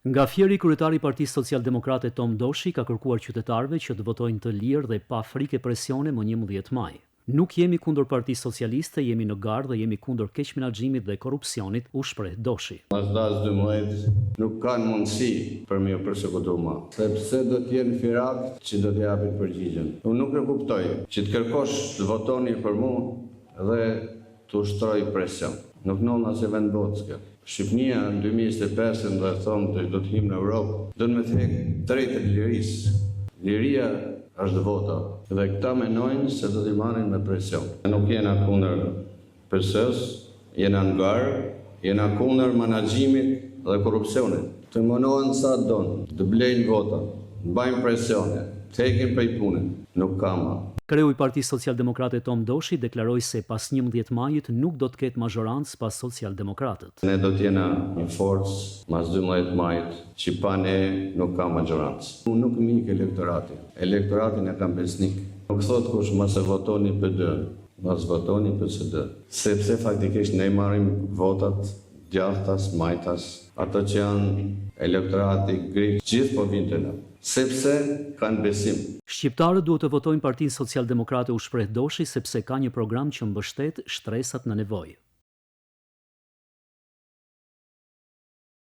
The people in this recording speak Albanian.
Nga Fieri, kryetari i Partisë Socialdemokrate Tom Doshi ka kërkuar qytetarëve që të votojnë të lirë dhe pa frikë e presione më 11 maj. Nuk jemi kundër Partisë Socialiste, jemi në garë dhe jemi kundër keqmenaxhimit dhe korrupsionit, u shpreh Doshi. Mazdas 12 nuk kanë mundësi për me përsekutu më, sepse do të jenë firat që do të japin përgjigjen. Unë nuk e kuptoj që të kërkosh të votoni për mua dhe të ushtroj presion. Nuk nona se vend botës. Shqipnia në 2025 do të thonë do të him në Europë, do të më thekë drejtë e lirisë. Liria është vota dhe këta menojnë se do t'i marrin me presion. Nuk jena kundër PS-s, jena në garë, jena kundër menaxhimit dhe korrupsionit. Të mënohen sa donë, të blejnë vota, të bajnë presione, të heqin prej punën, nuk ka më. Kreu i Partisë Socialdemokrate Tom Doshi deklaroi se pas 11 majit nuk do të ketë mazhorancë pas socialdemokratët. Ne do të jena një forcë mas 12 majit që pa ne nuk ka mazhorancë. Unë nuk më ik elektorati. Elektoratin e kam besnik. Nuk thot kush mos e votoni PD, mos votoni PSD. Sepse faktikisht ne marrim votat djathtas, majtas, ato që janë elektorati grek, gjithë po vinte në. Sepse kanë besim. Shqiptarët duhet të votojnë Partinë Socialdemokrate, u shpreh Doshi, sepse ka një program që mbështet shtresat në nevojë.